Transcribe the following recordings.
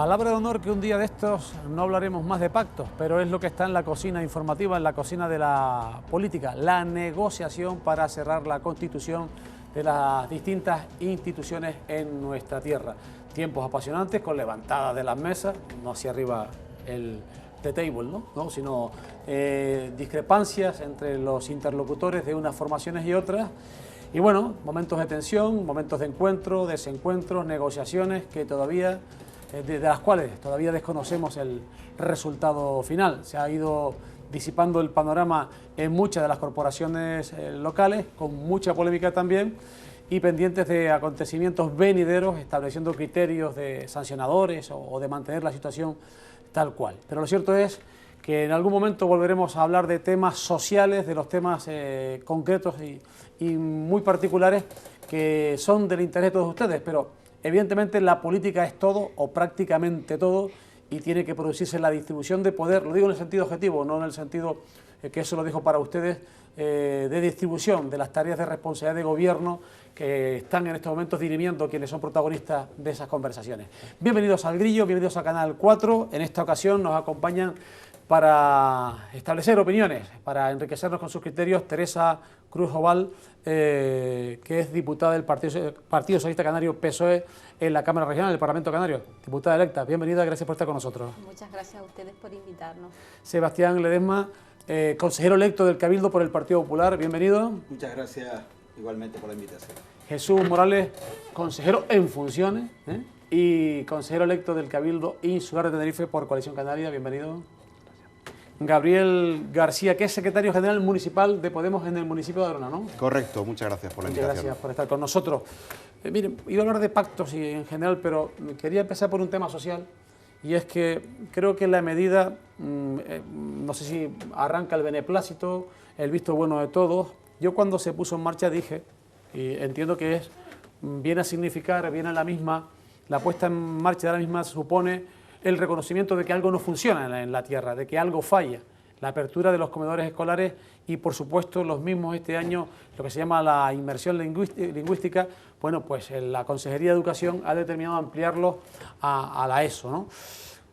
Palabra de honor que un día de estos no hablaremos más de pactos, pero es lo que está en la cocina informativa, en la cocina de la política, la negociación para cerrar la constitución de las distintas instituciones en nuestra tierra. Tiempos apasionantes con levantadas de las mesas, no hacia arriba the table, ¿no? Sino discrepancias entre los interlocutores de unas formaciones y otras. Y bueno, momentos de tensión, momentos de encuentro, desencuentros, negociaciones que todavía, de las cuales todavía desconocemos el resultado final. Se ha ido disipando el panorama en muchas de las corporaciones locales, con mucha polémica también, y pendientes de acontecimientos venideros, estableciendo criterios de sancionadores o de mantener la situación tal cual. Pero lo cierto es que en algún momento volveremos a hablar de temas sociales, de los temas concretos y muy particulares que son del interés de todos ustedes, pero evidentemente la política es todo o prácticamente todo y tiene que producirse la distribución de poder, lo digo en el sentido objetivo, no en el sentido que eso lo dejo para ustedes, de distribución de las tareas de responsabilidad de gobierno que están en estos momentos dirimiendo quienes son protagonistas de esas conversaciones. Bienvenidos al Grillo, bienvenidos a Canal 4, en esta ocasión nos acompañan para establecer opiniones, para enriquecernos con sus criterios, Teresa Cruz Oval, que es diputada del Partido Socialista Canario PSOE en la Cámara Regional del Parlamento Canario. Diputada electa, bienvenida, gracias por estar con nosotros. Muchas gracias a ustedes por invitarnos. Sebastián Ledesma, consejero electo del Cabildo por el Partido Popular, bienvenido. Muchas gracias igualmente por la invitación. Jesús Morales, consejero en funciones y consejero electo del Cabildo Insular de Tenerife por Coalición Canaria, bienvenido. Gabriel García, que es secretario general municipal de Podemos en el municipio de Arona, ¿no? Correcto, muchas gracias por la invitación. Muchas gracias por estar con nosotros. Miren, iba a hablar de pactos y en general, pero quería empezar por un tema social, y es que creo que la medida, no sé si arranca el beneplácito, el visto bueno de todos. Yo cuando se puso en marcha dije, y entiendo que viene a significar, viene a la misma, la puesta en marcha de la misma supone el reconocimiento de que algo no funciona en la tierra, de que algo falla, la apertura de los comedores escolares y, por supuesto, los mismos este año, lo que se llama la inmersión lingüística, bueno, pues la Consejería de Educación ha determinado ampliarlo a la ESO, ¿no?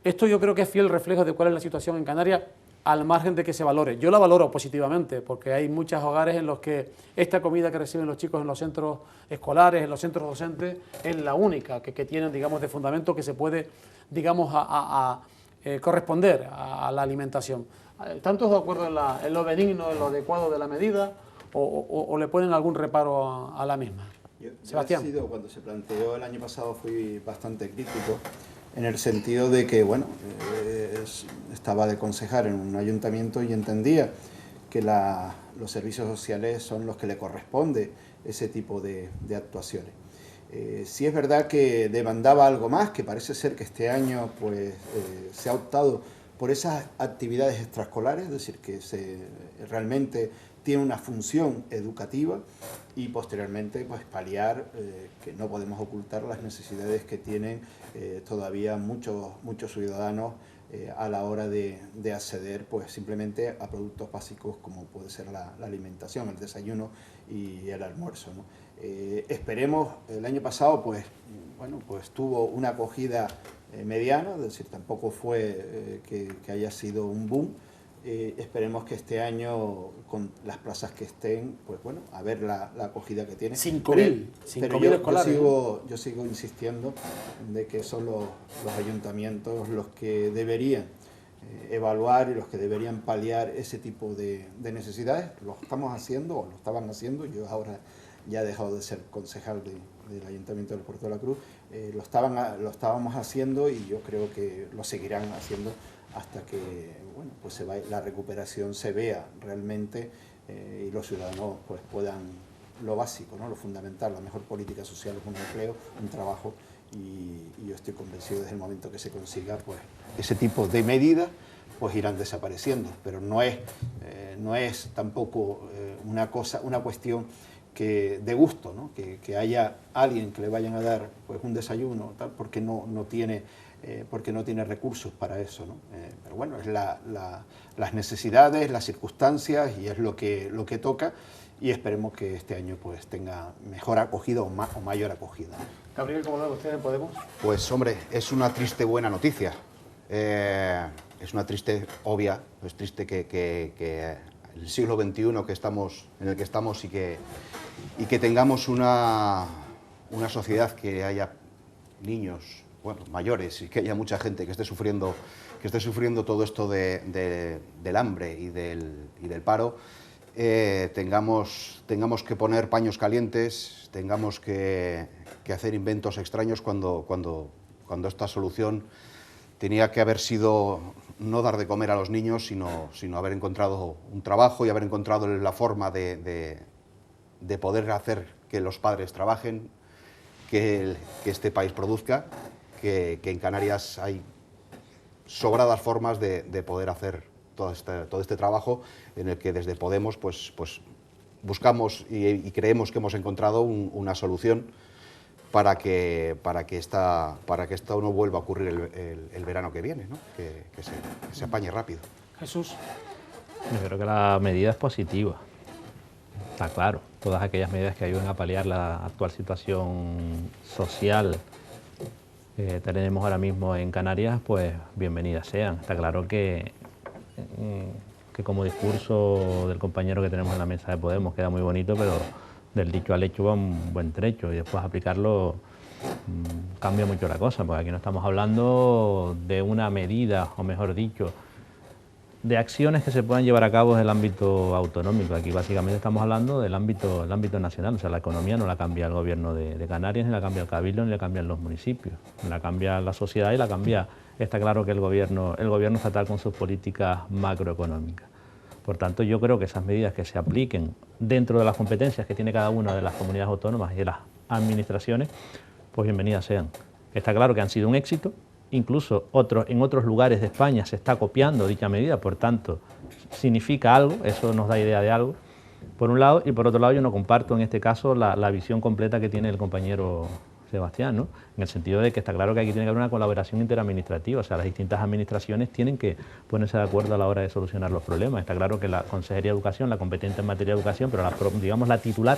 Esto yo creo que es fiel reflejo de cuál es la situación en Canarias, al margen de que se valore. Yo la valoro positivamente, porque hay muchos hogares en los que esta comida que reciben los chicos en los centros escolares, en los centros docentes, es la única que tienen, digamos, de fundamento que se puede, digamos, corresponder a la alimentación. ¿Tantos de acuerdo en lo benigno, en lo adecuado de la medida, o le ponen algún reparo a la misma? Sebastián. Cuando se planteó el año pasado fui bastante crítico, en el sentido de que, bueno, estaba de concejal en un ayuntamiento y entendía que los servicios sociales son los que le corresponde ese tipo de actuaciones. Sí es verdad que demandaba algo más, que parece ser que este año pues, se ha optado por esas actividades extraescolares, es decir, que realmente tiene una función educativa y posteriormente pues, paliar, que no podemos ocultar las necesidades que tienen todavía muchos ciudadanos a la hora de acceder pues, simplemente a productos básicos como puede ser la alimentación, el desayuno y el almuerzo, ¿no? Esperemos, el año pasado pues, bueno, pues tuvo una acogida mediana, es decir, tampoco fue que haya sido un boom. Esperemos que este año, con las plazas que estén, pues bueno, a ver la acogida que tiene. 5.000 escolares. Yo sigo insistiendo de que son los ayuntamientos los que deberían evaluar y los que deberían paliar ese tipo de necesidades. Lo estamos haciendo, o lo estaban haciendo, yo ahora ya he dejado de ser concejal del Ayuntamiento del Puerto de la Cruz, lo estábamos haciendo y yo creo que lo seguirán haciendo hasta que bueno, pues la recuperación se vea realmente y los ciudadanos pues, puedan lo básico, ¿no? Lo fundamental, la mejor política social es un empleo, un trabajo y yo estoy convencido desde el momento que se consiga pues, ese tipo de medidas pues irán desapareciendo, pero no es tampoco una cuestión de gusto, ¿no? Que haya alguien que le vayan a dar pues, un desayuno, tal, porque no tiene porque no tiene recursos para eso, ¿no? Pero bueno, es las necesidades, las circunstancias y es lo que toca, y esperemos que este año pues tenga mejor acogida o mayor acogida. Gabriel, ¿cómo lo ven ustedes en Podemos? Pues hombre, es una triste buena noticia. Es una triste obvia, es triste que el siglo XXI en el que estamos y que tengamos una sociedad que haya niños, bueno, mayores, y que haya mucha gente que esté sufriendo todo esto del hambre y del paro, tengamos que poner paños calientes, tengamos que hacer inventos extraños cuando esta solución tenía que haber sido no dar de comer a los niños, sino haber encontrado un trabajo y haber encontrado la forma de poder hacer que los padres trabajen, que este país produzca, que en Canarias hay sobradas formas de poder hacer todo este trabajo, en el que desde Podemos pues buscamos y creemos que hemos encontrado una solución para que esto no vuelva a ocurrir el verano que viene, ¿no? que se apañe rápido. Jesús. Yo creo que la medida es positiva, está claro. Todas aquellas medidas que ayuden a paliar la actual situación social que tenemos ahora mismo en Canarias, pues bienvenidas sean. Está claro que como discurso del compañero que tenemos en la mesa de Podemos queda muy bonito, pero del dicho al hecho va un buen trecho, y después aplicarlo cambia mucho la cosa, porque aquí no estamos hablando de una medida, o mejor dicho, de acciones que se puedan llevar a cabo en el ámbito autonómico. Aquí básicamente estamos hablando del ámbito nacional, o sea, la economía no la cambia el gobierno de Canarias, ni la cambia el Cabildo, ni la cambian los municipios, la cambia la sociedad y la cambia, está claro que el gobierno estatal con sus políticas macroeconómicas. Por tanto, yo creo que esas medidas que se apliquen dentro de las competencias que tiene cada una de las comunidades autónomas y de las administraciones, pues bienvenidas sean. Está claro que han sido un éxito, incluso en otros lugares de España se está copiando dicha medida, por tanto, significa algo, eso nos da idea de algo, por un lado, y por otro lado yo no comparto en este caso la visión completa que tiene el compañero Sebastián, ¿no? En el sentido de que está claro que aquí tiene que haber una colaboración interadministrativa, o sea, las distintas administraciones tienen que ponerse de acuerdo a la hora de solucionar los problemas. Está claro que la Consejería de Educación, la competente en materia de educación, pero digamos la titular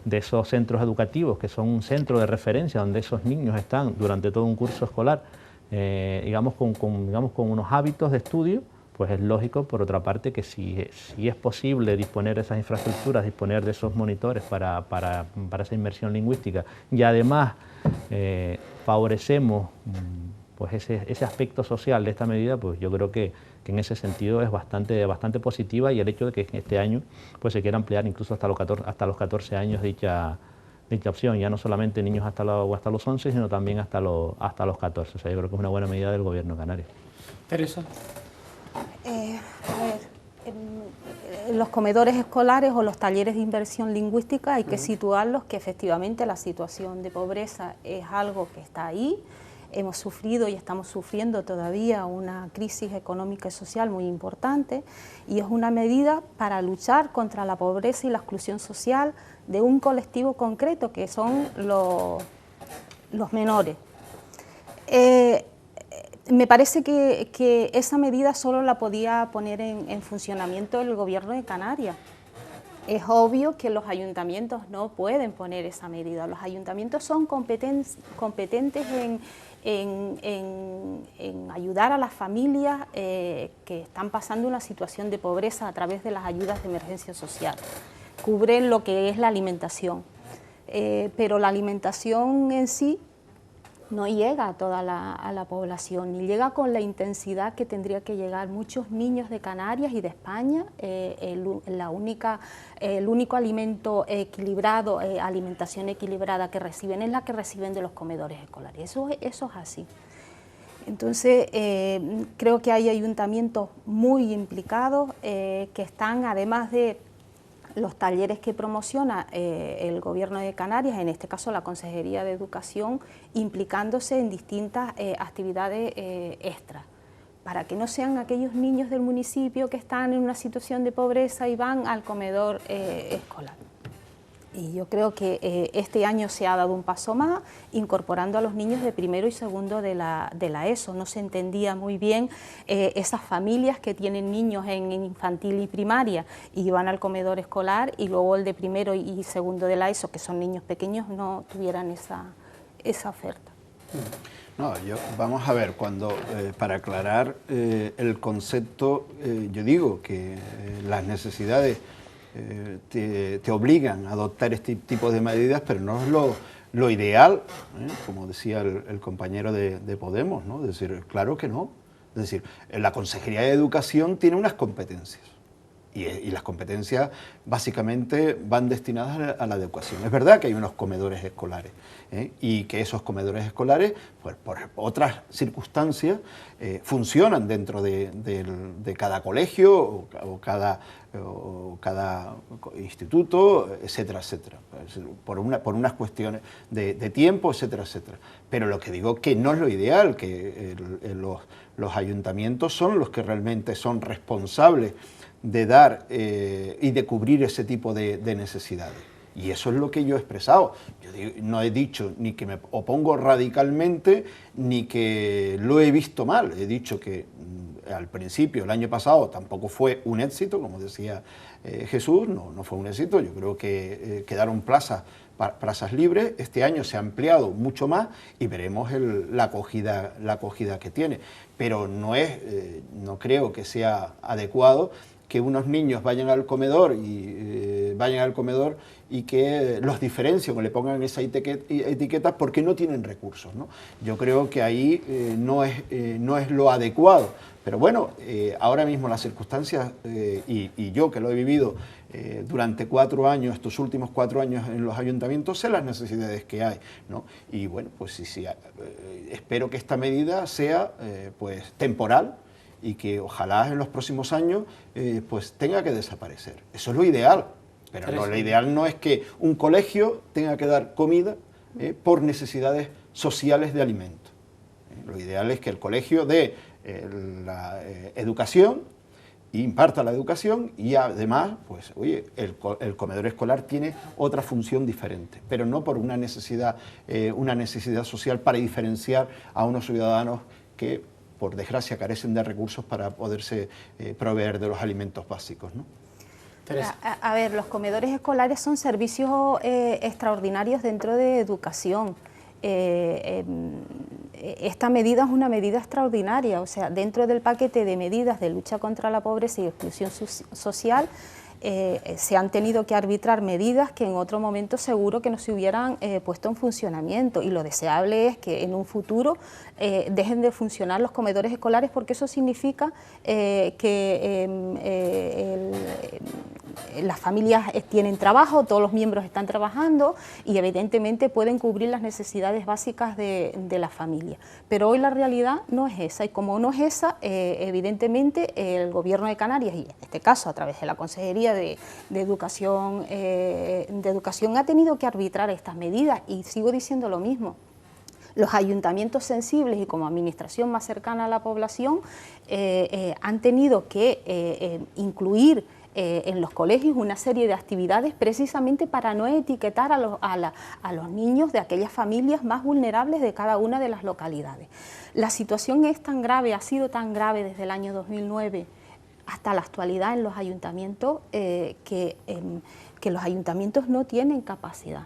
de esos centros educativos, que son un centro de referencia donde esos niños están durante todo un curso escolar, digamos con unos hábitos de estudio, pues es lógico, por otra parte, que si es posible disponer de esas infraestructuras, disponer de esos monitores para esa inmersión lingüística, y además favorecemos pues ese aspecto social de esta medida, pues yo creo que en ese sentido es bastante positiva, y el hecho de que este año pues se quiera ampliar incluso hasta los 14 años dicha opción, ya no solamente niños hasta los 11, sino también hasta los 14. O sea, yo creo que es una buena medida del Gobierno canario. Teresa. En los comedores escolares o los talleres de inversión lingüística hay que situarlos, que efectivamente la situación de pobreza es algo que está ahí. Hemos sufrido y estamos sufriendo todavía una crisis económica y social muy importante, y es una medida para luchar contra la pobreza y la exclusión social de un colectivo concreto, que son los menores. Me parece que esa medida solo la podía poner en funcionamiento el Gobierno de Canarias. Es obvio que los ayuntamientos no pueden poner esa medida. Los ayuntamientos son competentes en ayudar a las familias que están pasando una situación de pobreza a través de las ayudas de emergencia social. Cubren lo que es la alimentación, pero la alimentación en sí no llega a toda la población, ni llega con la intensidad que tendría que llegar. Muchos niños de Canarias y de España, el único alimento equilibrado, alimentación equilibrada que reciben es la que reciben de los comedores escolares. Eso es así. Entonces, creo que hay ayuntamientos muy implicados que están, además de los talleres que promociona el Gobierno de Canarias, en este caso la Consejería de Educación, implicándose en distintas actividades extras, para que no sean aquellos niños del municipio que están en una situación de pobreza y van al comedor escolar. Y yo creo que este año se ha dado un paso más, incorporando a los niños de primero y segundo de la ESO. No se entendía muy bien esas familias que tienen niños en infantil y primaria y van al comedor escolar, y luego el de primero y segundo de la ESO, que son niños pequeños, no tuvieran esa oferta. No, vamos a ver, para aclarar el concepto, yo digo que las necesidades te obligan a adoptar este tipo de medidas, pero no es lo ideal, como decía el compañero de Podemos, ¿no? Es decir, claro que no. Es decir, la Consejería de Educación tiene unas competencias. Y las competencias básicamente van destinadas a la educación. Es verdad que hay unos comedores escolares y que esos comedores escolares, pues, por otras circunstancias, funcionan dentro de cada colegio o cada instituto, etcétera, etcétera, por unas cuestiones de tiempo, etcétera, etcétera. Pero lo que digo que no es lo ideal, que los ayuntamientos son los que realmente son responsables de dar y de cubrir ese tipo de necesidades. Y eso es lo que yo he expresado. Yo no he dicho ni que me opongo radicalmente, ni que lo he visto mal. He dicho que al principio, el año pasado, tampoco fue un éxito, como decía Jesús, no fue un éxito. Yo creo que quedaron plazas libres. Este año se ha ampliado mucho más y veremos la acogida que tiene. Pero no creo que sea adecuado que unos niños vayan al comedor y que los diferencien o le pongan esa etiqueta porque no tienen recursos, ¿no? Yo creo que ahí no es lo adecuado. Pero bueno, ahora mismo las circunstancias, y yo que lo he vivido durante 4 años, estos últimos 4 años en los ayuntamientos, sé las necesidades que hay, ¿no? Y bueno, pues sí, espero que esta medida sea pues temporal, y que ojalá en los próximos años pues tenga que desaparecer. Eso es lo ideal, pero lo ideal no es que un colegio tenga que dar comida por necesidades sociales de alimento. Lo ideal es que el colegio dé la educación, imparta la educación y además, pues oye, el comedor escolar tiene otra función diferente, pero no por una necesidad social para diferenciar a unos ciudadanos que por desgracia carecen de recursos para poderse proveer de los alimentos básicos, ¿no? A ver, los comedores escolares son servicios extraordinarios dentro de educación. Esta medida es una medida extraordinaria, o sea, dentro del paquete de medidas de lucha contra la pobreza y exclusión social, se han tenido que arbitrar medidas que en otro momento seguro que no se hubieran puesto en funcionamiento, y lo deseable es que en un futuro dejen de funcionar los comedores escolares, porque eso significa que las familias tienen trabajo, todos los miembros están trabajando y evidentemente pueden cubrir las necesidades básicas de la familia. Pero hoy la realidad no es esa, y como no es esa, evidentemente el Gobierno de Canarias, y en este caso a través de la Consejería de Educación, ha tenido que arbitrar estas medidas, y sigo diciendo lo mismo. Los ayuntamientos sensibles y como administración más cercana a la población han tenido que incluir en los colegios una serie de actividades precisamente para no etiquetar a los niños de aquellas familias más vulnerables de cada una de las localidades. La situación es tan grave, ha sido tan grave desde el año 2009 hasta la actualidad en los ayuntamientos que los ayuntamientos no tienen capacidad.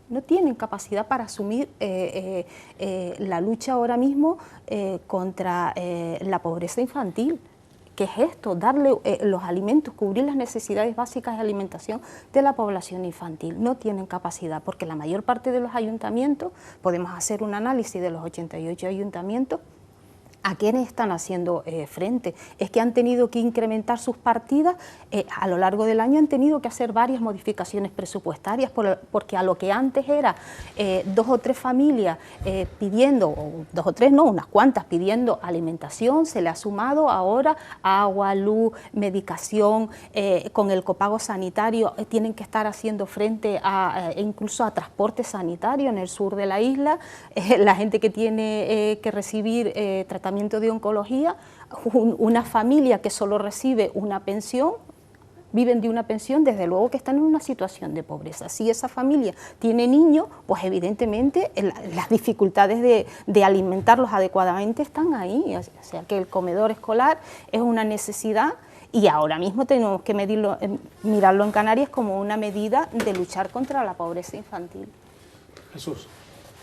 No tienen capacidad para asumir la lucha ahora mismo contra la pobreza infantil. ¿Qué es esto? Darle los alimentos, cubrir las necesidades básicas de alimentación de la población infantil. No tienen capacidad, porque la mayor parte de los ayuntamientos, podemos hacer un análisis de los 88 ayuntamientos, ¿a quiénes están haciendo frente? Es que han tenido que incrementar sus partidas, a lo largo del año han tenido que hacer varias modificaciones presupuestarias, porque a lo que antes era 2 o 3 familias pidiendo, o 2 o 3 no, unas cuantas pidiendo alimentación, se le ha sumado ahora agua, luz, medicación, con el copago sanitario tienen que estar haciendo frente incluso a transporte sanitario en el sur de la isla, la gente que tiene que recibir tratamiento de oncología, una familia que solo recibe una pensión, viven de una pensión, desde luego que están en una situación de pobreza. Si esa familia tiene niños, pues evidentemente las dificultades de alimentarlos adecuadamente están ahí. O sea que el comedor escolar es una necesidad y ahora mismo tenemos que mirarlo en Canarias como una medida de luchar contra la pobreza infantil. Jesús.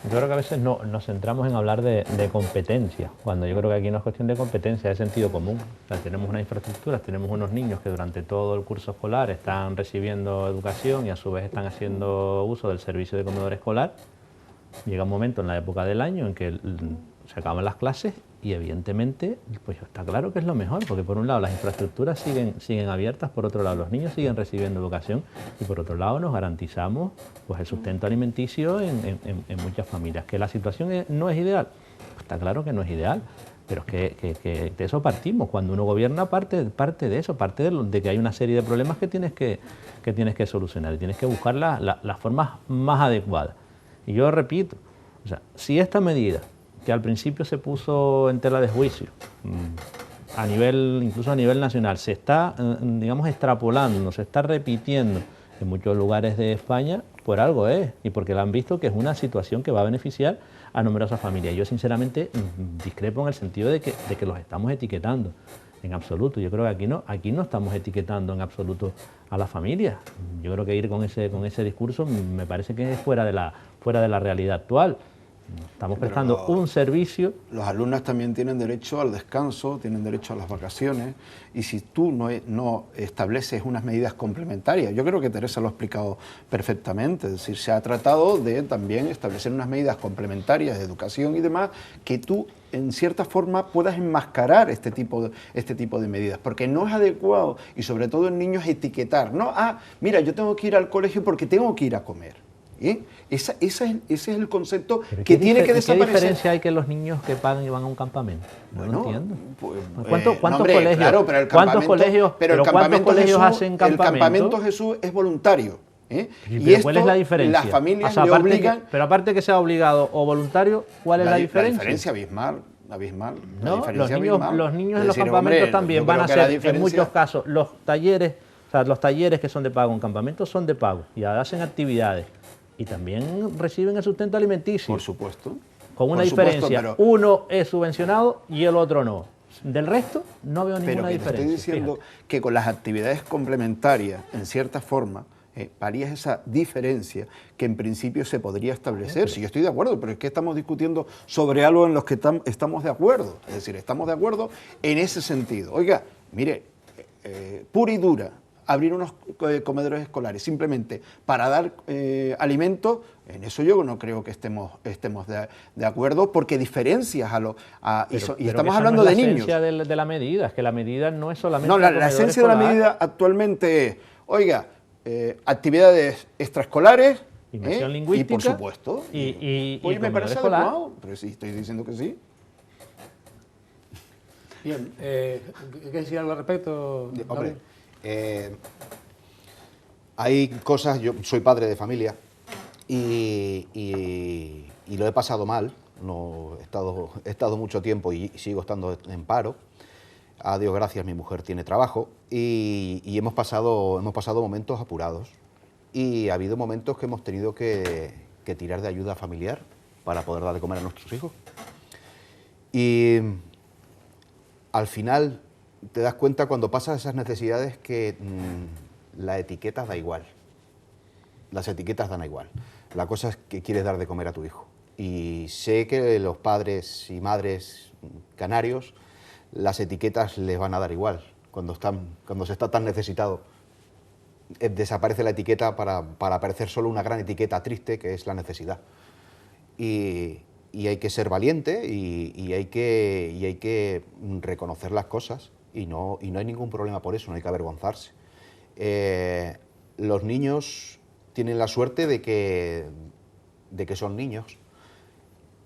Yo creo que a veces nos centramos en hablar de competencia, cuando yo creo que aquí no es cuestión de competencia, es sentido común. O sea, tenemos unas infraestructuras, tenemos unos niños que durante todo el curso escolar están recibiendo educación y a su vez están haciendo uso del servicio de comedor escolar. Llega un momento en la época del año en que se acaban las clases y evidentemente pues está claro que es lo mejor, porque por un lado las infraestructuras siguen abiertas, por otro lado los niños siguen recibiendo educación y por otro lado nos garantizamos pues el sustento alimenticio en muchas familias. ¿Que la situación no es ideal? Pues está claro que no es ideal, pero es que de eso partimos. Cuando uno gobierna parte de eso, parte de que hay una serie de problemas que tienes que solucionar y tienes que buscar las formas más adecuadas. Y yo repito, o sea, si esta medida que al principio se puso en tela de juicio, incluso a nivel nacional, se está, digamos, extrapolando, se está repitiendo en muchos lugares de España, por algo es, y porque la han visto que es una situación que va a beneficiar a numerosas familias. Yo sinceramente discrepo en el sentido de que los estamos etiquetando, en absoluto. Yo creo que aquí no estamos etiquetando en absoluto a las familias. Yo creo que ir con ese discurso me parece que es fuera de la realidad actual. Estamos prestando un servicio. Los alumnos también tienen derecho al descanso, tienen derecho a las vacaciones, y si tú no estableces unas medidas complementarias, yo creo que Teresa lo ha explicado perfectamente, es decir, se ha tratado de también establecer unas medidas complementarias de educación y demás, que tú en cierta forma puedas enmascarar este tipo de medidas, porque no es adecuado, y sobre todo en niños, etiquetar, no, mira, yo tengo que ir al colegio porque tengo que ir a comer. Ese es el concepto que tiene que desaparecer. ¿Qué diferencia hay que los niños que pagan y van a un campamento? No lo entiendo. ¿Cuántos colegios? Claro, pero el ¿cuántos colegios hacen campamento? El campamento, Jesús, es voluntario. Y esto, ¿cuál es la diferencia? Las familias le obligan... Pero aparte que sea obligado o voluntario, ¿cuál es la diferencia? La diferencia abismal. No, los niños en los campamentos también van a hacer, en muchos casos, los talleres que son de pago en campamentos son de pago y hacen actividades. Y también reciben el sustento alimenticio. Por supuesto. Con una diferencia. Pero uno es subvencionado y el otro no. Del resto no veo ninguna diferencia. Pero estoy diciendo que con las actividades complementarias, en cierta forma, parías esa diferencia que en principio se podría establecer. Sí, yo estoy de acuerdo, pero es que estamos discutiendo sobre algo en lo que estamos de acuerdo. Es decir, estamos de acuerdo en ese sentido. Oiga, mire, pura y dura, abrir unos comedores escolares simplemente para dar alimentos, en eso yo no creo que estemos de acuerdo, porque diferencias y estamos hablando de niños. La esencia de la medida, es que la medida no es solamente... No, la esencia de la medida actualmente es, oiga, actividades extraescolares, inmersión lingüística, y por supuesto, y me parece escolar. adecuado, pero sí, estoy diciendo que sí. Bien, ¿quieres decir algo al respecto? Hombre, hay cosas, yo soy padre de familia y lo he pasado mal, he estado mucho tiempo y sigo estando en paro. A Dios gracias, mi mujer tiene trabajo y hemos pasado momentos apurados y ha habido momentos que hemos tenido que tirar de ayuda familiar para poder dar de comer a nuestros hijos. Y al final te das cuenta cuando pasas esas necesidades que la etiqueta da igual. Las etiquetas dan igual. La cosa es que quieres dar de comer a tu hijo. Y sé que los padres y madres canarios, las etiquetas les van a dar igual. Cuando se está tan necesitado, desaparece la etiqueta para aparecer solo una gran etiqueta triste, que es la necesidad. Y hay que ser valiente y hay que reconocer las cosas y no hay ningún problema por eso, no hay que avergonzarse. Los niños tienen la suerte de que son niños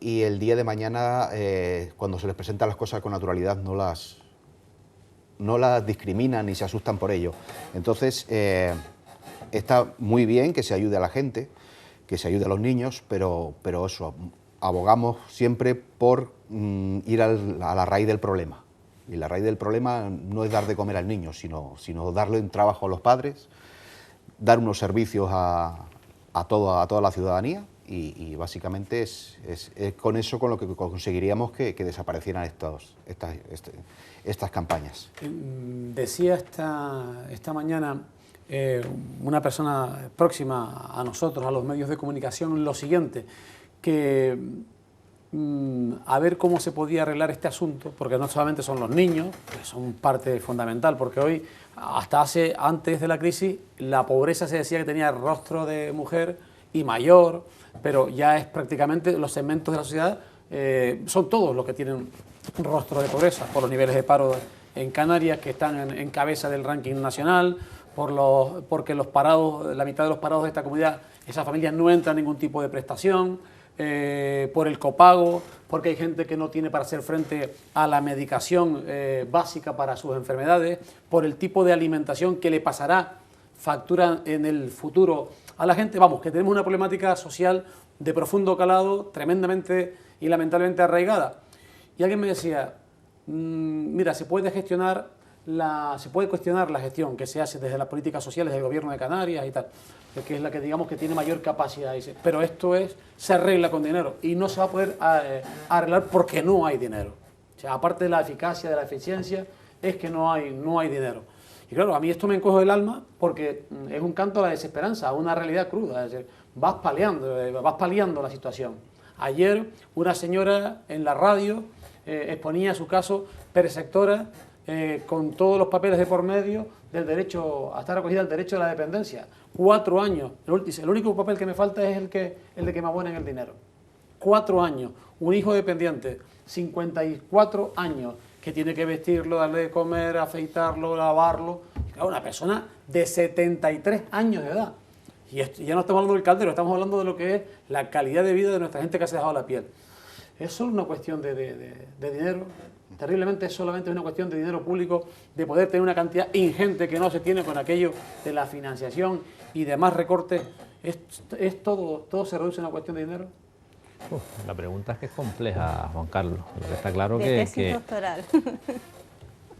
y el día de mañana, cuando se les presentan las cosas con naturalidad, no las discriminan ni se asustan por ello. Entonces, está muy bien que se ayude a la gente, que se ayude a los niños, pero eso, abogamos siempre por ir a la raíz del problema. Y la raíz del problema no es dar de comer al niño, sino darle un trabajo a los padres, dar unos servicios a toda la ciudadanía y básicamente es con eso con lo que conseguiríamos que desaparecieran estas campañas. Decía esta mañana una persona próxima a nosotros, a los medios de comunicación, lo siguiente, que a ver cómo se podía arreglar este asunto, porque no solamente son los niños, que son parte fundamental, porque hoy, antes de la crisis, la pobreza se decía que tenía rostro de mujer y mayor, pero ya es prácticamente los segmentos de la sociedad, son todos los que tienen un rostro de pobreza, por los niveles de paro en Canarias, que están en cabeza del ranking nacional, porque los parados, la mitad de los parados de esta comunidad, esas familias no entran en ningún tipo de prestación, por el copago, porque hay gente que no tiene para hacer frente a la medicación básica para sus enfermedades, por el tipo de alimentación que le pasará factura en el futuro a la gente. Vamos, que tenemos una problemática social de profundo calado, tremendamente y lamentablemente arraigada. Y alguien me decía, mira, se puede cuestionar la gestión que se hace desde las políticas sociales del Gobierno de Canarias y tal, que es la que digamos que tiene mayor capacidad, dice, pero esto se arregla con dinero y no se va a poder arreglar porque no hay dinero. O sea, aparte de la eficacia, de la eficiencia, es que no hay dinero. Y claro, a mí esto me encoge el alma porque es un canto a la desesperanza, a una realidad cruda, es decir, vas paliando la situación. Ayer una señora en la radio exponía su caso perceptora con todos los papeles de por medio del derecho a estar acogida al derecho de la dependencia. 4 años. El único papel que me falta es el de que me abonen el dinero. 4 años. Un hijo dependiente, 54 años, que tiene que vestirlo, darle de comer, afeitarlo, lavarlo. Claro, una persona de 73 años de edad. Y ya no estamos hablando del caldero, estamos hablando de lo que es la calidad de vida de nuestra gente que se ha dejado la piel. Es solo una cuestión de dinero. Terriblemente es solamente una cuestión de dinero público, de poder tener una cantidad ingente que no se tiene con aquello de la financiación y demás recortes. ¿Todo se reduce a una cuestión de dinero? La pregunta es que es compleja, Juan Carlos. Lo que está claro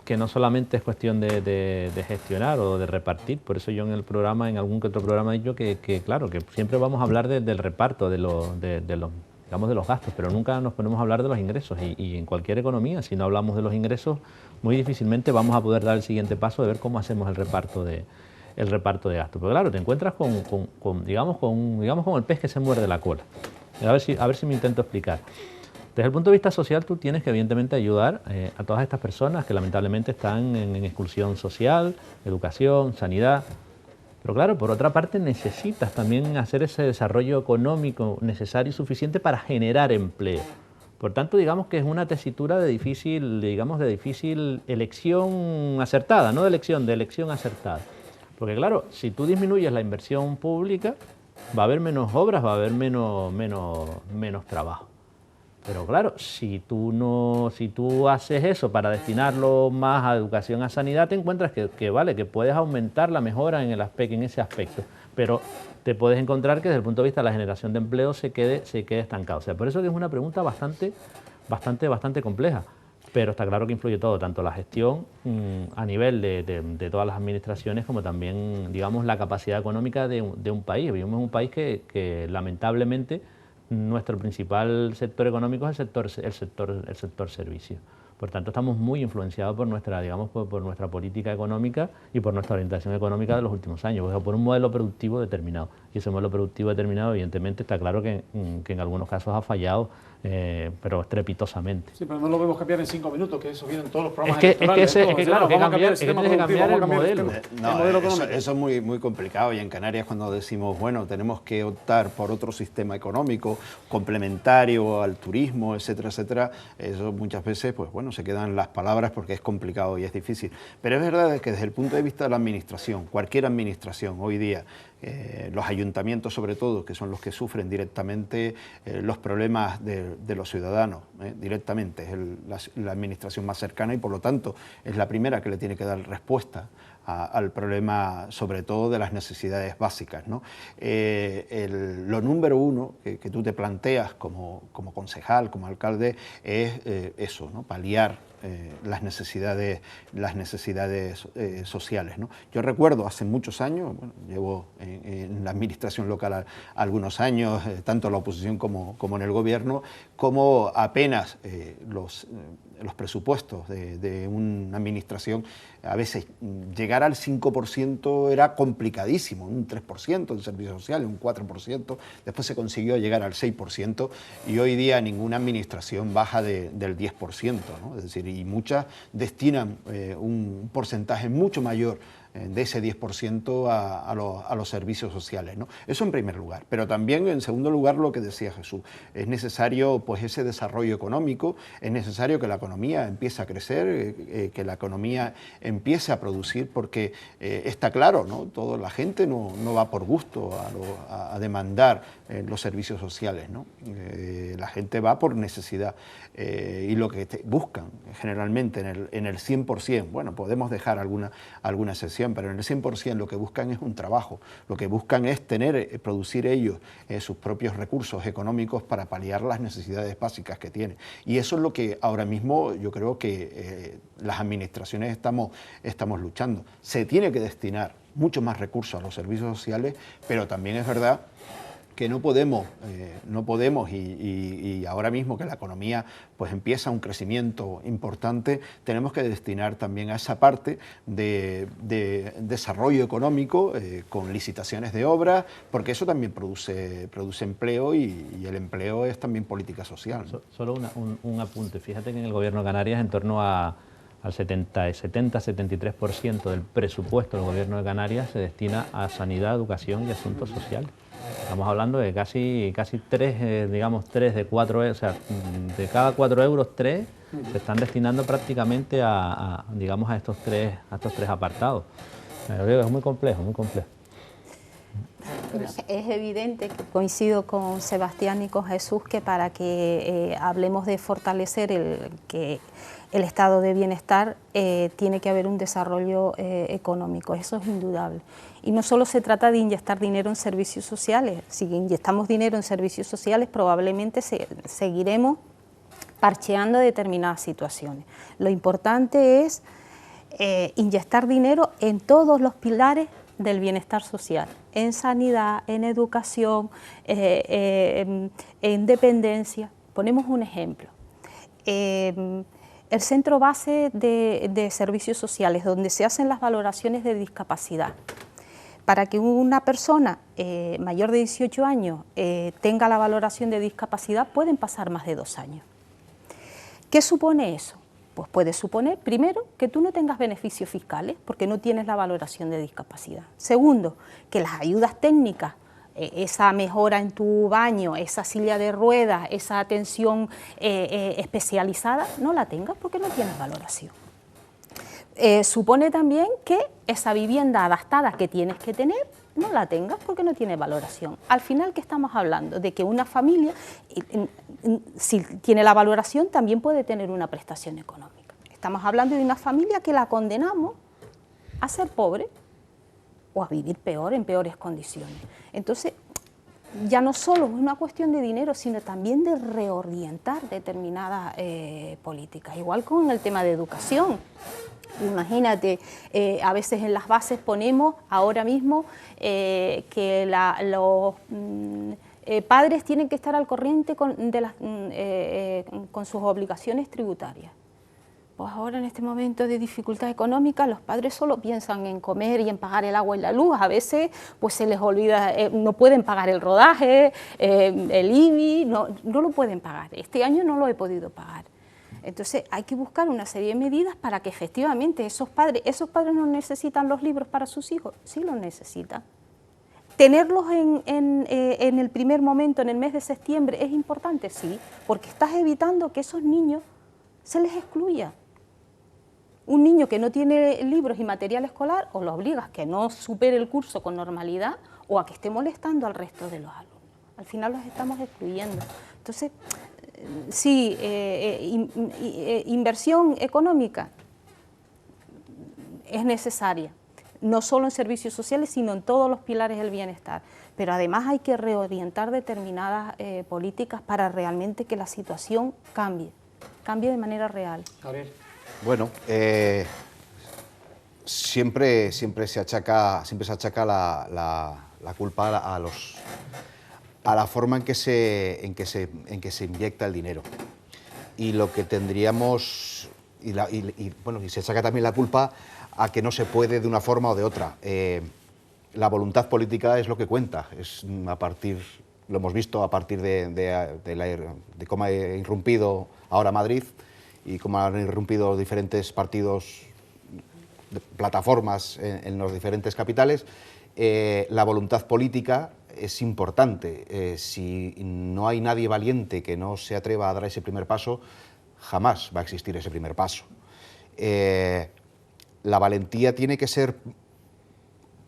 que no solamente es cuestión de gestionar o de repartir. Por eso yo en algún que otro programa he dicho que claro, que siempre vamos a hablar del reparto, de los gastos, pero nunca nos ponemos a hablar de los ingresos y en cualquier economía, si no hablamos de los ingresos, muy difícilmente vamos a poder dar el siguiente paso de ver cómo hacemos el reparto de gastos. Pero claro, te encuentras con el pez que se muerde la cola. A ver si me intento explicar. Desde el punto de vista social, tú tienes que evidentemente ayudar a todas estas personas que lamentablemente están en exclusión social, educación, sanidad. Pero claro, por otra parte necesitas también hacer ese desarrollo económico necesario y suficiente para generar empleo. Por tanto, digamos que es una tesitura de difícil elección acertada, no de elección acertada. Porque claro, si tú disminuyes la inversión pública, va a haber menos obras, va a haber menos trabajo. Pero claro, si tú haces eso para destinarlo más a educación, a sanidad, te encuentras que puedes aumentar la mejora en ese aspecto. Pero te puedes encontrar que desde el punto de vista de la generación de empleo se quede estancado. O sea, por eso que es una pregunta bastante compleja. Pero está claro que influye todo, tanto la gestión a nivel de todas las administraciones como también, digamos, la capacidad económica de un país. Vivimos en un país que lamentablemente nuestro principal sector económico es el sector servicio. Por tanto, estamos muy influenciados por nuestra política económica y por nuestra orientación económica de los últimos años, o sea, por un modelo productivo determinado. Y ese modelo productivo determinado, evidentemente, está claro que en algunos casos ha fallado, pero estrepitosamente. Sí, pero no lo vemos cambiar en 5 minutos, que eso viene en todos los programas electorales. Tienes que cambiar el modelo. Eso es muy, muy complicado y en Canarias cuando decimos, bueno, tenemos que optar por otro sistema económico complementario al turismo, etcétera, etcétera, eso muchas veces, pues bueno, se quedan las palabras porque es complicado y es difícil. Pero es verdad que desde el punto de vista de la administración, cualquier administración hoy día, los ayuntamientos sobre todo, que son los que sufren directamente los problemas de los ciudadanos, directamente, es la administración más cercana y por lo tanto es la primera que le tiene que dar respuesta al problema sobre todo de las necesidades básicas, ¿no? Lo número uno que tú te planteas como concejal, como alcalde, es eso, ¿no? Paliar las necesidades sociales, ¿no? Yo recuerdo hace muchos años, bueno, llevo en la administración local algunos años, tanto en la oposición como en el gobierno, como apenas los presupuestos de una administración, a veces llegar al 5% era complicadísimo, un 3% en servicios sociales, un 4%, después se consiguió llegar al 6% y hoy día ninguna administración baja del 10%, ¿no? Es decir, y muchas destinan un porcentaje mucho mayor de ese 10% a los servicios sociales, ¿no? Eso en primer lugar, pero también en segundo lugar lo que decía Jesús, es necesario pues ese desarrollo económico, es necesario que la economía empiece a crecer, que la economía empiece a producir, porque está claro, ¿no? La gente no va por gusto a demandar los servicios sociales, ¿no? La gente va por necesidad y lo que buscan generalmente en el 100%, bueno, podemos dejar alguna excepción, pero en el 100% lo que buscan es un trabajo, lo que buscan es producir ellos sus propios recursos económicos para paliar las necesidades básicas que tienen. Y eso es lo que ahora mismo yo creo que las administraciones estamos luchando. Se tiene que destinar mucho más recursos a los servicios sociales, pero también es verdad que no podemos y ahora mismo que la economía pues empieza un crecimiento importante, tenemos que destinar también a esa parte de desarrollo económico con licitaciones de obras, porque eso también produce empleo y el empleo es también política social, ¿no? Solo un apunte, fíjate que en el Gobierno de Canarias en torno al 70-73% del presupuesto del Gobierno de Canarias se destina a sanidad, educación y asuntos sociales. Estamos hablando de casi 3, digamos 3 de 4, o sea, de cada 4 euros, 3 se están destinando prácticamente digamos, a estos tres apartados. Yo creo que es muy complejo, muy complejo. Es evidente que coincido con Sebastián y con Jesús que para que hablemos de fortalecer el estado de bienestar tiene que haber un desarrollo económico, eso es indudable. Y no solo se trata de inyectar dinero en servicios sociales, si inyectamos dinero en servicios sociales probablemente seguiremos parcheando determinadas situaciones. Lo importante es inyectar dinero en todos los pilares del bienestar social, en sanidad, en educación, en dependencia. Ponemos un ejemplo. El centro base de servicios sociales, donde se hacen las valoraciones de discapacidad. Para que una persona mayor de 18 años tenga la valoración de discapacidad, pueden pasar más de 2 años. ¿Qué supone eso? Pues puede suponer, primero, que tú no tengas beneficios fiscales porque no tienes la valoración de discapacidad. Segundo, que las ayudas técnicas, esa mejora en tu baño, esa silla de ruedas, esa atención especializada, no la tengas porque no tienes valoración. Supone también que esa vivienda adaptada que tienes que tener no la tengas porque no tiene valoración. Al final, ¿qué estamos hablando? De que una familia, si tiene la valoración, también puede tener una prestación económica. Estamos hablando de una familia que la condenamos a ser pobre o a vivir peor, en peores condiciones. Entonces, ya no solo es una cuestión de dinero, sino también de reorientar determinadas políticas. Igual con el tema de educación. Imagínate, a veces en las bases ponemos ahora mismo que los padres tienen que estar al corriente con sus obligaciones tributarias. Pues ahora en este momento de dificultad económica los padres solo piensan en comer y en pagar el agua y la luz. A veces pues se les olvida, no pueden pagar el rodaje, el IBI, no lo pueden pagar. Este año no lo he podido pagar. Entonces hay que buscar una serie de medidas para que efectivamente esos padres no necesitan los libros para sus hijos, sí los necesitan. ¿Tenerlos en el primer momento, en el mes de septiembre, es importante? Sí, porque estás evitando que esos niños se les excluya. Un niño que no tiene libros y material escolar, o lo obligas a que no supere el curso con normalidad, o a que esté molestando al resto de los alumnos. Al final los estamos excluyendo. Entonces, sí, inversión económica es necesaria, no solo en servicios sociales, sino en todos los pilares del bienestar. Pero además hay que reorientar determinadas políticas para realmente que la situación cambie de manera real. A ver. Bueno, siempre se achaca la culpa a la forma en que se inyecta el dinero. Y lo que tendríamos, y se achaca también la culpa a que no se puede de una forma o de otra. La voluntad política es lo que cuenta, lo hemos visto a partir de cómo ha irrumpido ahora Madrid y cómo han irrumpido diferentes partidos, plataformas en las diferentes capitales. La voluntad política es importante. Si no hay nadie valiente que no se atreva a dar ese primer paso, jamás va a existir ese primer paso. La valentía tiene que ser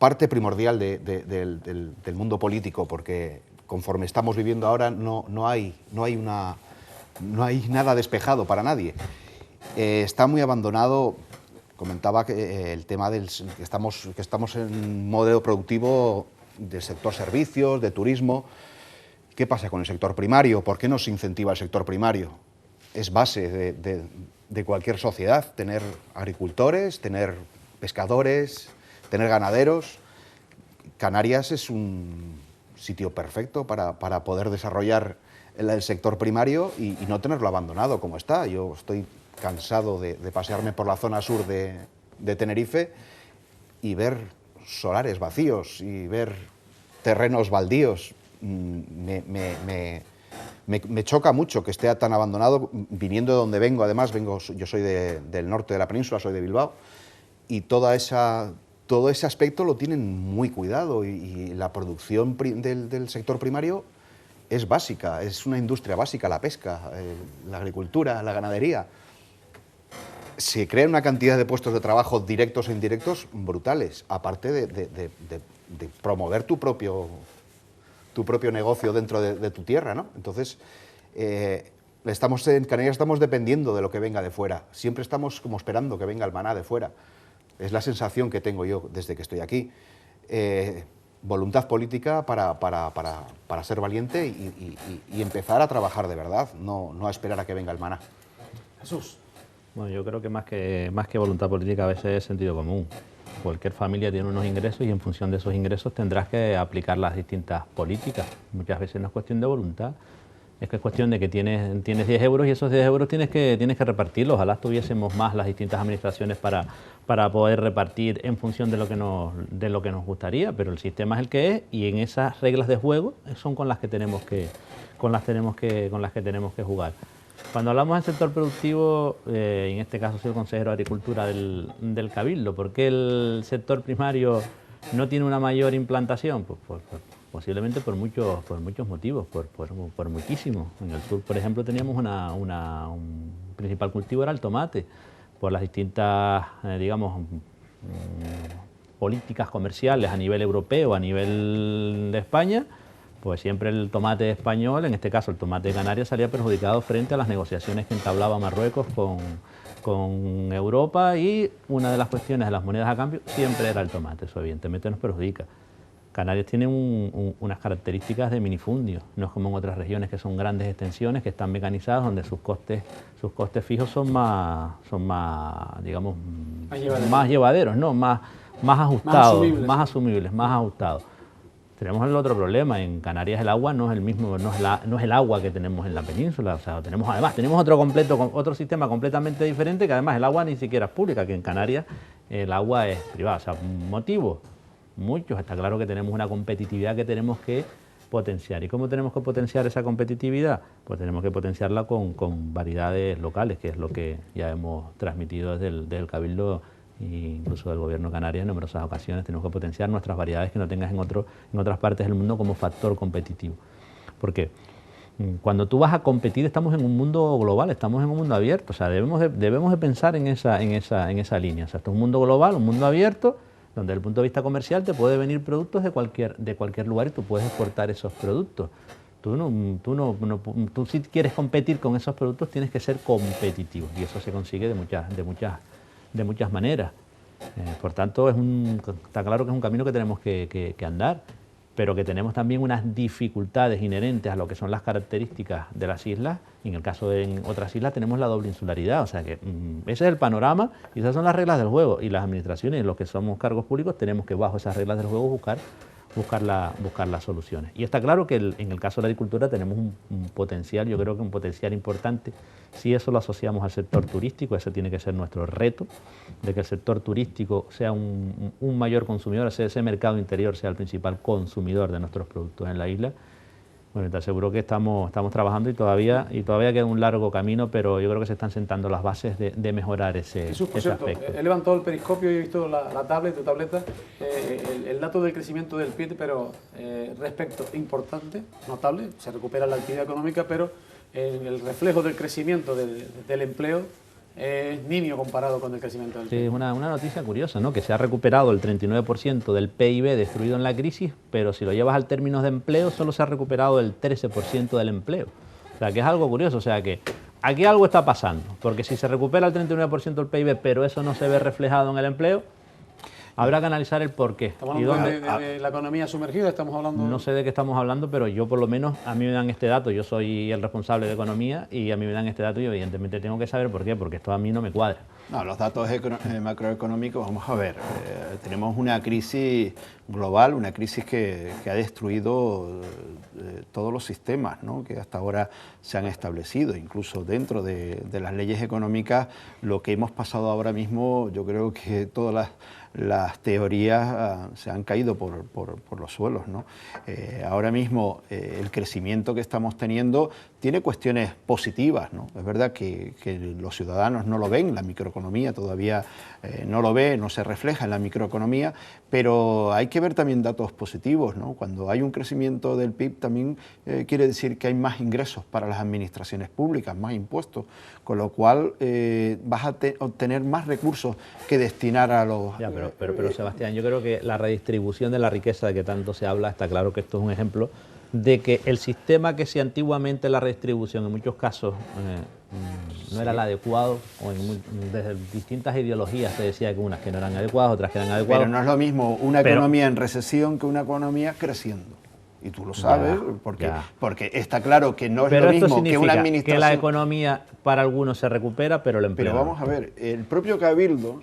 parte primordial del mundo político, porque conforme estamos viviendo ahora no hay nada despejado para nadie. Está muy abandonado. Comentaba que el tema que estamos en un modelo productivo del sector servicios, de turismo. ¿Qué pasa con el sector primario? ¿Por qué no se incentiva el sector primario? Es base de cualquier sociedad, tener agricultores, tener pescadores, tener ganaderos. Canarias es un sitio perfecto para poder desarrollar el sector primario y no tenerlo abandonado como está. Yo estoy cansado de pasearme por la zona sur de Tenerife y ver solares vacíos y ver terrenos baldíos. Me choca mucho que esté tan abandonado, viniendo de donde vengo. Además, yo soy del norte de la península, soy de Bilbao, y todo ese aspecto lo tienen muy cuidado, y la producción del sector primario es básica, es una industria básica, la pesca, la agricultura, la ganadería. Se crean una cantidad de puestos de trabajo directos e indirectos brutales, aparte de promover tu propio negocio dentro de tu tierra, ¿no? Entonces, en Canarias estamos dependiendo de lo que venga de fuera. Siempre estamos como esperando que venga el maná de fuera. Es la sensación que tengo yo desde que estoy aquí. Voluntad política para ser valiente y empezar a trabajar de verdad, no a esperar a que venga el maná. Jesús. Bueno, yo creo que más que voluntad política a veces es sentido común. Cualquier familia tiene unos ingresos y en función de esos ingresos tendrás que aplicar las distintas políticas. Muchas veces no es cuestión de voluntad, es que es cuestión de que tienes 10 euros y esos 10 euros tienes que repartirlos. Ojalá tuviésemos más las distintas administraciones para poder repartir en función de lo que nos gustaría, pero el sistema es el que es y en esas reglas de juego son con las que tenemos que jugar. Cuando hablamos del sector productivo, en este caso soy el consejero de Agricultura del Cabildo, ¿por qué el sector primario no tiene una mayor implantación? Pues posiblemente por muchos motivos, por muchísimos. En el sur, por ejemplo, teníamos un principal cultivo era el tomate, por las distintas, políticas comerciales a nivel europeo, a nivel de España. Pues siempre el tomate español, en este caso el tomate de Canarias, salía perjudicado frente a las negociaciones que entablaba Marruecos con Europa, y una de las cuestiones de las monedas a cambio siempre era el tomate. Eso evidentemente nos perjudica. Canarias tiene unas características de minifundio, no es como en otras regiones que son grandes extensiones, que están mecanizadas, donde sus costes fijos son más llevaderos, ¿no? más ajustados, más asumibles, más ajustados. Tenemos el otro problema, en Canarias el agua no es el mismo, no es el agua que tenemos en la península, o sea, tenemos otro sistema completamente diferente, que además el agua ni siquiera es pública, que en Canarias el agua es privada. O sea, motivos muchos. Está claro que tenemos una competitividad que tenemos que potenciar. ¿Y cómo tenemos que potenciar esa competitividad? Pues tenemos que potenciarla con variedades locales, que es lo que ya hemos transmitido desde el Cabildo e incluso del Gobierno de Canarias en numerosas ocasiones. Tenemos que potenciar nuestras variedades que no tengas en otras partes del mundo como factor competitivo. Porque cuando tú vas a competir, estamos en un mundo global, estamos en un mundo abierto. O sea, debemos de pensar en esa línea. O sea, esto es un mundo global, un mundo abierto, donde desde el punto de vista comercial te pueden venir productos de cualquier lugar y tú puedes exportar esos productos. Tú si quieres competir con esos productos tienes que ser competitivo, y eso se consigue de muchas maneras. Por tanto, está claro que es un camino que tenemos que andar. pero que tenemos también unas dificultades inherentes a lo que son las características de las islas, y en el caso de otras islas tenemos la doble insularidad, o sea que ese es el panorama y esas son las reglas del juego, y las administraciones, los que somos cargos públicos, tenemos que bajo esas reglas del juego buscar las soluciones. Y está claro que en el caso de la agricultura tenemos un potencial, yo creo que un potencial importante, si eso lo asociamos al sector turístico, ese tiene que ser nuestro reto, de que el sector turístico sea un mayor consumidor, ese mercado interior sea el principal consumidor de nuestros productos en la isla. Bueno, te aseguro que estamos trabajando y todavía queda un largo camino, pero yo creo que se están sentando las bases de mejorar ese aspecto. He levantado el periscopio y he visto la tablet, tu tableta, el dato del crecimiento del PIB, pero respecto importante, notable, se recupera la actividad económica, pero el reflejo del crecimiento del empleo es nimio comparado con el crecimiento del PIB. Sí, es una noticia curiosa, ¿no? Que se ha recuperado el 39% del PIB destruido en la crisis, pero si lo llevas al términos de empleo, solo se ha recuperado el 13% del empleo. O sea, que es algo curioso, o sea, que aquí algo está pasando, porque si se recupera el 39% del PIB, pero eso no se ve reflejado en el empleo, habrá que analizar el porqué. ¿Estamos hablando de la economía sumergida? ¿Estamos hablando? No sé de qué estamos hablando, pero yo por lo menos, a mí me dan este dato, yo soy el responsable de economía y a mí me dan este dato y evidentemente tengo que saber por qué, porque esto a mí no me cuadra. No, los datos macroeconómicos, vamos a ver, tenemos una crisis global, una crisis que ha destruido todos los sistemas, ¿no?, que hasta ahora se han establecido, incluso dentro de las leyes económicas. Lo que hemos pasado ahora mismo, yo creo que todas las teorías se han caído por los suelos, ¿no? Ahora mismo el crecimiento que estamos teniendo tiene cuestiones positivas, ¿no? Es verdad que los ciudadanos no lo ven, la microeconomía todavía no lo ve, no se refleja en la microeconomía, pero hay que ver también datos positivos, ¿no? Cuando hay un crecimiento del PIB también quiere decir que hay más ingresos para las administraciones públicas, más impuestos, con lo cual vas a obtener más recursos que destinar a los... Ya, pero Sebastián, yo creo que la redistribución de la riqueza de que tanto se habla, está claro que esto es un ejemplo de que el sistema que si antiguamente la redistribución en muchos casos no era el adecuado, o desde distintas ideologías se decía que unas que no eran adecuadas, otras que eran adecuadas. Pero no es lo mismo una economía en recesión que una economía creciendo. Y tú lo sabes, porque está claro que no es lo mismo que una administración... que la economía para algunos se recupera, pero el empleo... Pero vamos a ver, el propio Cabildo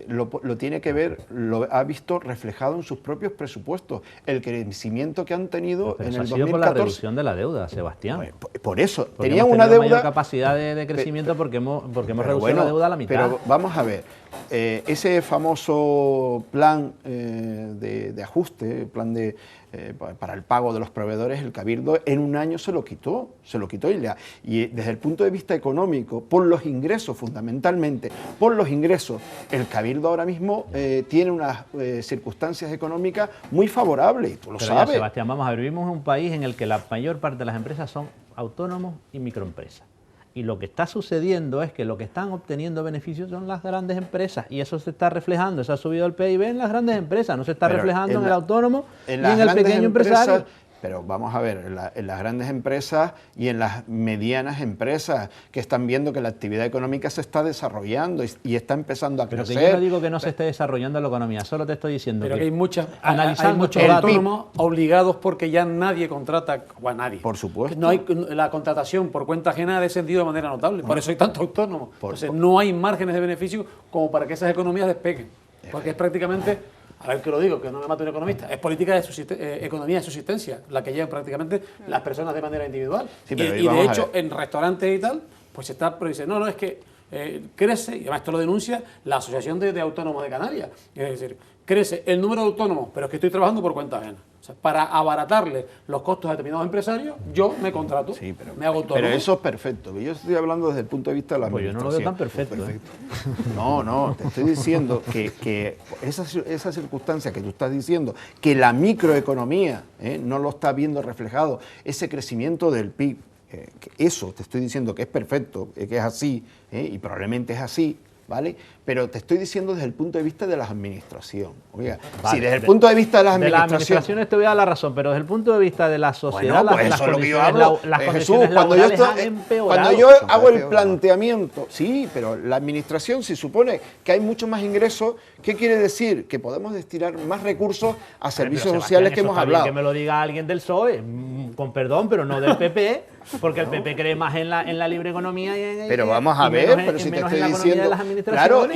lo tiene que ver, lo ha visto reflejado en sus propios presupuestos, el crecimiento que han tenido en el 2014. Ha sido por la reducción de la deuda, Sebastián. Por eso, porque tenían una deuda... mayor capacidad de crecimiento porque hemos reducido la deuda a la mitad. Pero vamos a ver, ese famoso plan de ajuste, plan para el pago de los proveedores, el Cabildo en un año se lo quitó y desde el punto de vista económico, por los ingresos fundamentalmente, por los ingresos, el Cabildo ahora mismo tiene unas circunstancias económicas muy favorables, y tú lo sabes. Ya, Sebastián, vamos a ver, vivimos en un país en el que la mayor parte de las empresas son autónomos y microempresas. Y lo que está sucediendo es que lo que están obteniendo beneficios son las grandes empresas, y eso se está reflejando, eso ha subido el PIB en las grandes empresas, no se está reflejando en el autónomo y en el pequeño empresario. Pero vamos a ver, en las grandes empresas y en las medianas empresas que están viendo que la actividad económica se está desarrollando y está empezando a crecer. Pero que yo no digo que no se esté desarrollando la economía, solo te estoy diciendo pero que hay muchos autónomos obligados porque ya nadie contrata, o a nadie. Por supuesto. No hay, la contratación por cuenta ajena ha descendido de manera notable, por eso hay tantos autónomos. Entonces no hay márgenes de beneficio como para que esas economías despeguen, porque es prácticamente... A ver que lo digo, que no me mate un economista, es política de economía de subsistencia, la que llevan prácticamente las personas de manera individual. Sí, y de hecho, en restaurantes y tal, pues se está, pero dice, no, es que crece, y además esto lo denuncia la Asociación de Autónomos de Canarias, es decir, crece el número de autónomos, pero es que estoy trabajando por cuenta ajena. O sea, para abaratarle los costos a determinados empresarios, yo me contrato, me hago autónomo. Pero eso es perfecto. Yo estoy hablando desde el punto de vista de la administración. Pues yo no lo veo tan perfecto. No, te estoy diciendo que esa circunstancia que tú estás diciendo, que la microeconomía no lo está viendo reflejado, ese crecimiento del PIB, eso te estoy diciendo que es perfecto, que es así, y probablemente es así, ¿vale? Pero te estoy diciendo desde el punto de vista de la administración. Oiga, Vale, si desde el punto de vista de las de las administraciones... administraciones te voy a dar la razón, pero desde el punto de vista de la sociedad, Bueno, pues las eso es lo que yo condiciones, hablo. las Jesús, condiciones laborales han empeorado. cuando yo hago el planteamiento, sí, pero la administración se supone que hay mucho más ingresos. ¿Qué quiere decir? Que podemos destinar más recursos a servicios Pero, sociales Sebastián, que eso hemos está bien hablado. que me lo diga alguien del PSOE, con perdón, pero no del PP, porque el PP cree más en la libre economía y Pero vamos a ver, pero si te estoy diciendo, claro,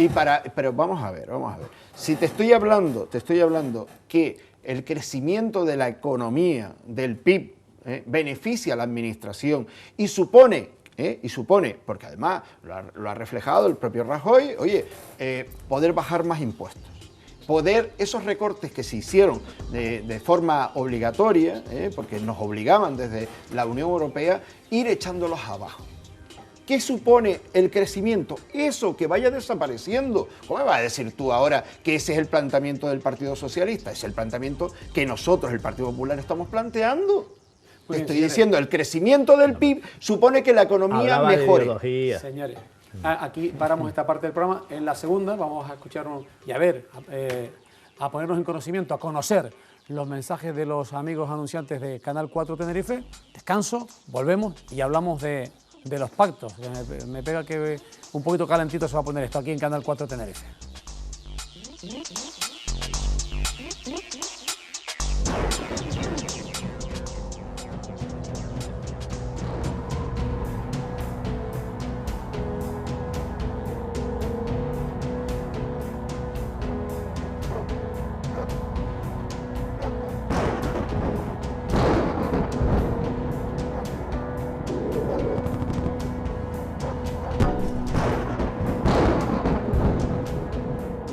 pero vamos a ver. Si te estoy hablando que el crecimiento de la economía, del PIB, beneficia a la administración y supone, porque además lo ha reflejado el propio Rajoy, oye, poder bajar más impuestos. Esos recortes que se hicieron de forma obligatoria, porque nos obligaban desde la Unión Europea, ir echándolos abajo. ¿Qué supone el crecimiento? Eso, que vaya desapareciendo. ¿Cómo me vas a decir tú ahora que ese es el planteamiento del Partido Socialista? Es el planteamiento que nosotros, el Partido Popular, estamos planteando. Te estoy diciendo, el crecimiento del PIB supone que la economía mejore. Señores, aquí paramos esta parte del programa. En la segunda vamos a escucharnos y a ver, a ponernos en conocimiento, a conocer los mensajes de los amigos anunciantes de Canal 4 Tenerife. Descanso, volvemos y hablamos de los pactos. Me pega que un poquito calentito se va a poner esto aquí en Canal 4 Tenerife.